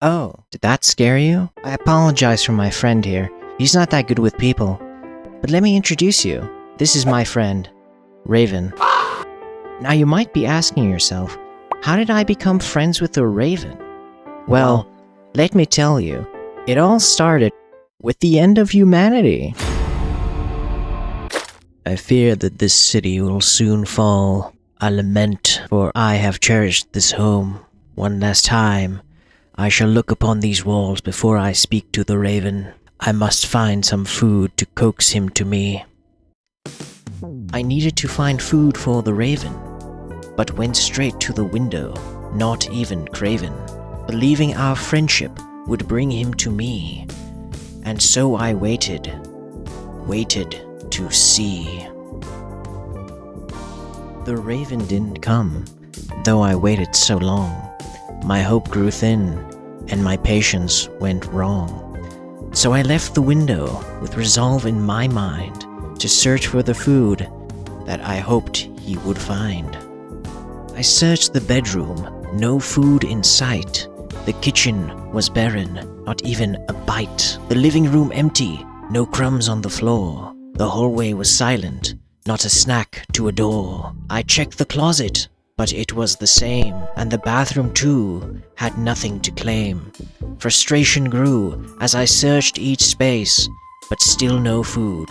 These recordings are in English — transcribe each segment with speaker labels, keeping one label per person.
Speaker 1: Oh, did that scare you? I apologize for my friend here. He's not that good with people. But let me introduce you. This is my friend, Raven. Now you might be asking yourself, how did I become friends with a raven? Well, let me tell you, it all started with the end of humanity. I fear that this city will soon fall. I lament, for I have cherished this home. One last time, I shall look upon these walls before I speak to the raven. I must find some food to coax him to me. I needed to find food for the raven, but went straight to the window, not even craven, believing our friendship would bring him to me. And so I waited to see. The raven didn't come, though I waited so long. My hope grew thin, and my patience went wrong. So I left the window with resolve in my mind to search for the food that I hoped he would find. I searched the bedroom, no food in sight. The kitchen was barren, not even a bite. The living room empty, no crumbs on the floor. The hallway was silent, not a snack to adore. I checked the closet, but it was the same, and the bathroom too had nothing to claim. Frustration grew as I searched each space, but still no food,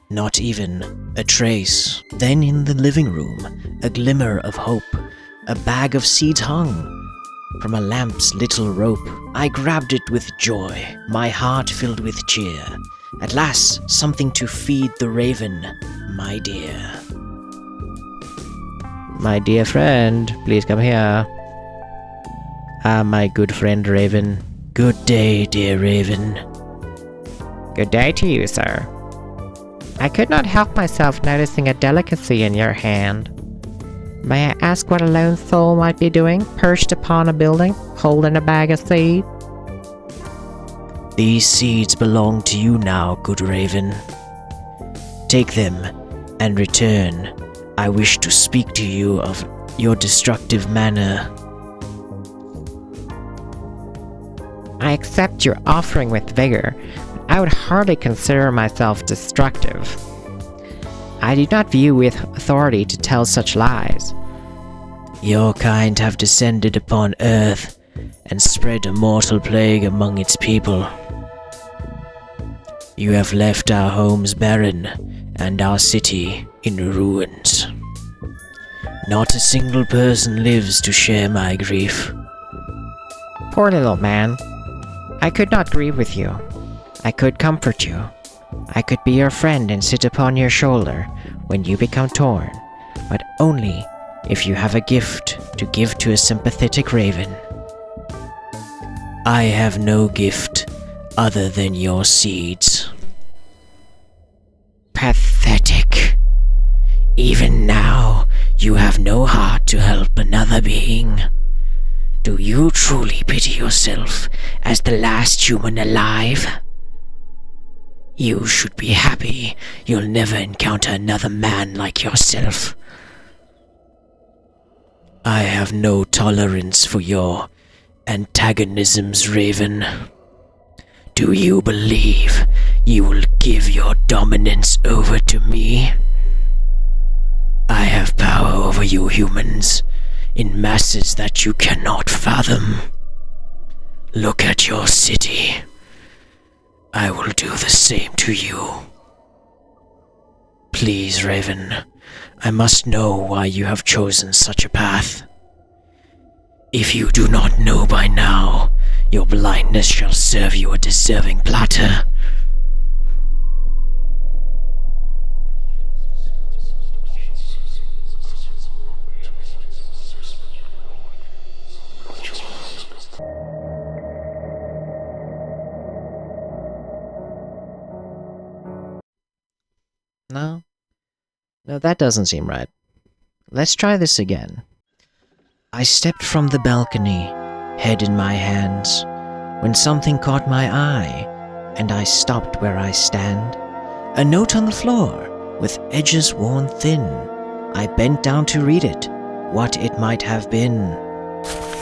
Speaker 1: not even a trace. Then in the living room, a glimmer of hope. A bag of seeds hung from a lamp's little rope. I grabbed it with joy, my heart filled with cheer. At last, something to feed the raven, my dear. My dear friend, please come here. Ah, my good friend Raven. Good day, dear Raven.
Speaker 2: Good day to you, sir. I could not help myself noticing a delicacy in your hand. May I ask what a lone soul might be doing, perched upon a building, holding a bag of seeds?
Speaker 1: These seeds belong to you now, good Raven. Take them and return. I wish to speak to you of your destructive manner.
Speaker 2: I accept your offering with vigor, but I would hardly consider myself destructive. I do not view with authority to tell such lies.
Speaker 1: Your kind have descended upon earth and spread a mortal plague among its people. You have left our homes barren and our city in ruins. Not a single person lives to share my grief.
Speaker 2: Poor little man. I could not grieve with you. I could comfort you. I could be your friend and sit upon your shoulder when you become torn, but only if you have a gift to give to a sympathetic raven. I have no gift other than your seeds. Pathetic. Even now, you have no heart to help another being. Do you truly pity yourself as the last human alive? You should be happy you'll never encounter another man like yourself. I have no tolerance for your antagonisms, Raven. Do you believe you will give your dominance over to me? I have power over you humans in masses that you cannot fathom. Look at your city. I will do the same to you. Please, Raven, I must know why you have chosen such a path. If you do not know by now, your blindness shall serve you a deserving platter. No, that doesn't seem right. Let's try this again. I stepped from the balcony, head in my hands, when something caught my eye, and I stopped where I stand. A note on the floor, with edges worn thin. I bent down to read it, what it might have been.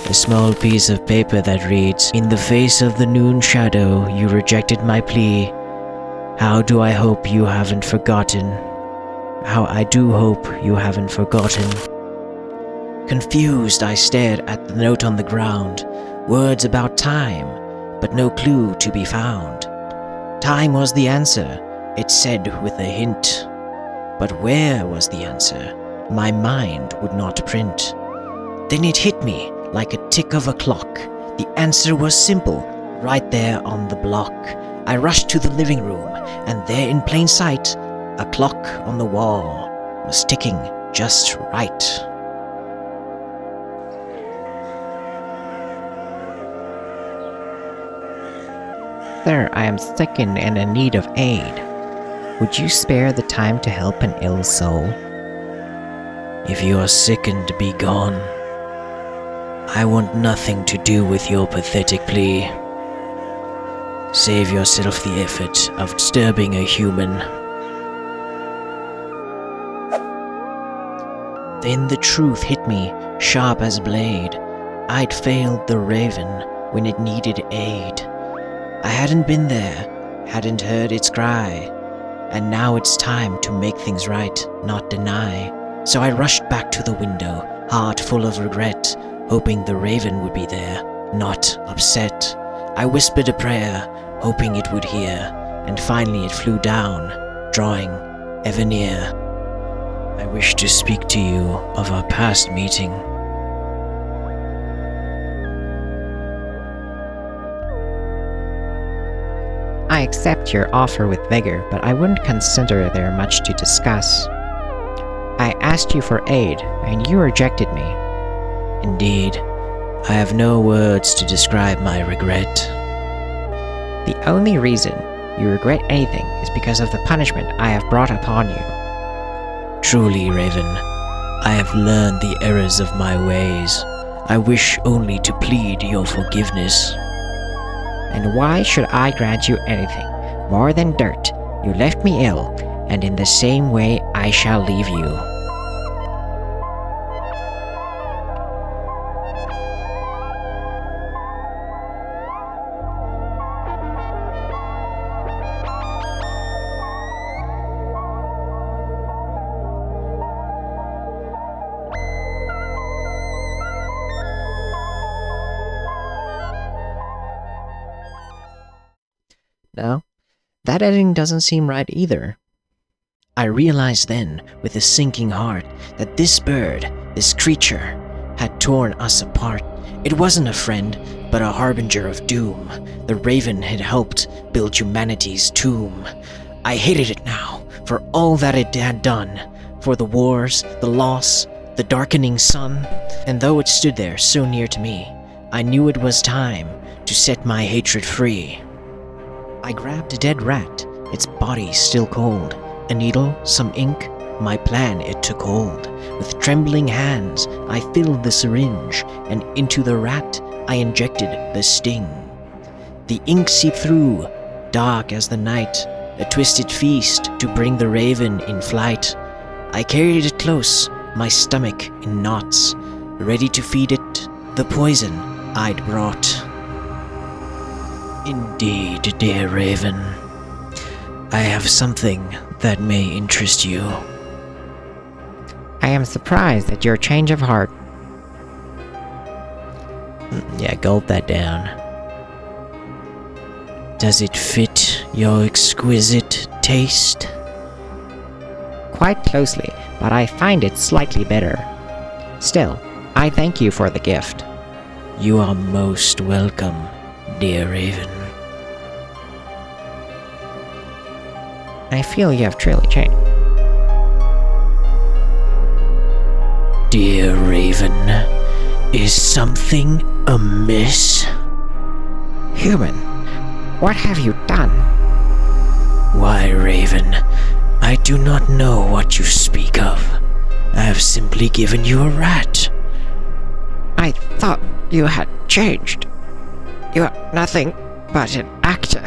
Speaker 1: A small piece of paper that reads, "In the face of the noon shadow, you rejected my plea. How do I hope you haven't forgotten? How I do hope you haven't forgotten." Confused, I stared at the note on the ground. Words about time, but no clue to be found. Time was the answer, it said with a hint. But where was the answer? My mind would not print. Then it hit me like a tick of a clock. The answer was simple, right there on the block. I rushed to the living room, and there in plain sight, a clock on the wall was ticking just right.
Speaker 3: Sir, I am sickened and in need of aid. Would you spare the time to help an ill soul?
Speaker 1: If you are sickened, be gone. I want nothing to do with your pathetic plea. Save yourself the effort of disturbing a human. Then the truth hit me, sharp as a blade. I'd failed the raven when it needed aid. I hadn't been there, hadn't heard its cry, and now it's time to make things right, not deny. So I rushed back to the window, heart full of regret, hoping the raven would be there, not upset. I whispered a prayer, hoping it would hear, and finally it flew down, drawing ever near. I wish to speak to you of our past meeting.
Speaker 3: I accept your offer with vigor, but I wouldn't consider there much to discuss. I asked you for aid, and you rejected me.
Speaker 1: Indeed, I have no words to describe my regret.
Speaker 3: The only reason you regret anything is because of the punishment I have brought upon you.
Speaker 1: Truly, Raven, I have learned the errors of my ways. I wish only to plead your forgiveness.
Speaker 3: And why should I grant you anything more than dirt? You left me ill, and in the same way I shall leave you.
Speaker 1: No, that ending doesn't seem right either. I realized then, with a sinking heart, that this bird, this creature, had torn us apart. It wasn't a friend, but a harbinger of doom. The raven had helped build humanity's tomb. I hated it now, for all that it had done, for the wars, the loss, the darkening sun. And though it stood there so near to me, I knew it was time to set my hatred free. I grabbed a dead rat, its body still cold. A needle, some ink, my plan it took hold. With trembling hands, I filled the syringe, and into the rat I injected the sting. The ink seeped through, dark as the night, a twisted feast to bring the raven in flight. I carried it close, my stomach in knots, ready to feed it the poison I'd brought. Indeed, dear Raven, I have something that may interest you.
Speaker 3: I am surprised at your change of heart.
Speaker 1: Yeah, gulp that down. Does it fit your exquisite taste?
Speaker 3: Quite closely, but I find it slightly bitter. Still, I thank you for the gift.
Speaker 1: You are most welcome, dear Raven.
Speaker 3: I feel you have truly changed.
Speaker 1: Dear Raven, is something amiss?
Speaker 3: Human, what have you done?
Speaker 1: Why, Raven, I do not know what you speak of. I have simply given you a rat.
Speaker 3: I thought you had changed. You are nothing but an actor,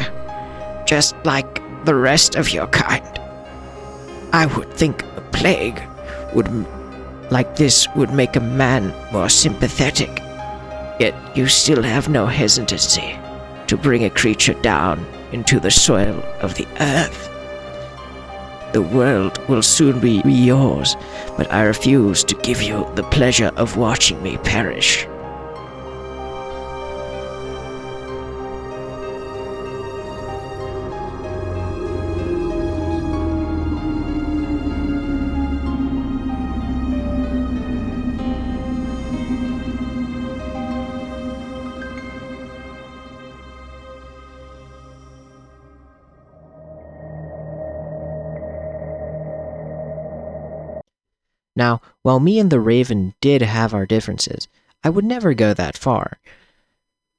Speaker 3: just like the rest of your kind. I would think a plague like this would make a man more sympathetic. Yet you still have no hesitancy to bring a creature down into the soil of the earth. The world will soon be yours, but I refuse to give you the pleasure of watching me perish.
Speaker 1: Now, while me and the Raven did have our differences, I would never go that far.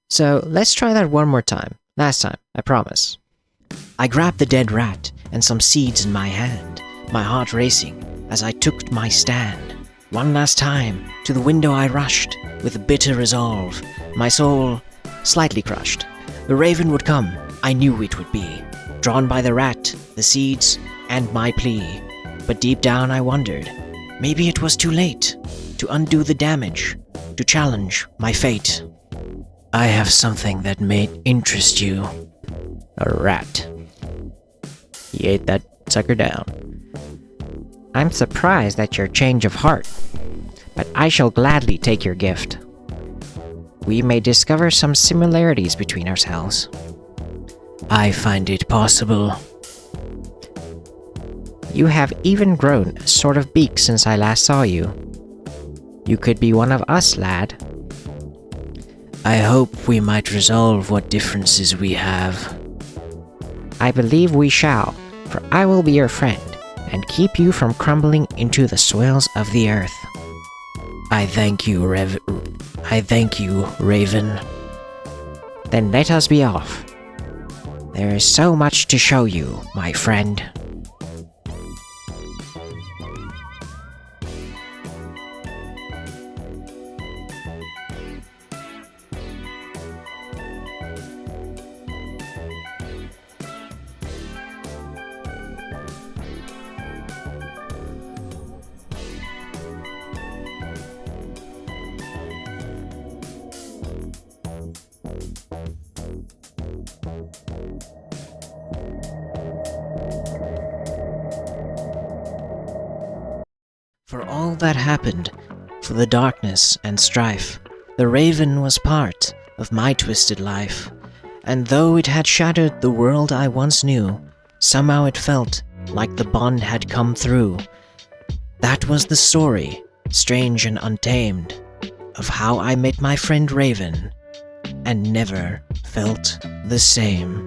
Speaker 1: So let's try that one more time. Last time, I promise. I grabbed the dead rat and some seeds in my hand, my heart racing as I took my stand. One last time, to the window I rushed, with bitter resolve, my soul slightly crushed. The Raven would come, I knew it would be, drawn by the rat, the seeds, and my plea. But deep down I wondered, maybe it was too late to undo the damage, to challenge my fate. I have something that may interest you. A rat. He ate that sucker down.
Speaker 3: I'm surprised at your change of heart, but I shall gladly take your gift. We may discover some similarities between ourselves.
Speaker 1: I find it possible.
Speaker 3: You have even grown a sort of beak since I last saw you. You could be one of us, lad.
Speaker 1: I hope we might resolve what differences we have.
Speaker 3: I believe we shall, for I will be your friend, and keep you from crumbling into the soils of the earth.
Speaker 1: I thank you, Raven.
Speaker 3: Then let us be off. There is so much to show you, my friend.
Speaker 1: For all that happened, for the darkness and strife, the Raven was part of my twisted life. And though it had shattered the world I once knew, somehow it felt like the bond had come through. That was the story, strange and untamed, of how I met my friend Raven, and never felt the same.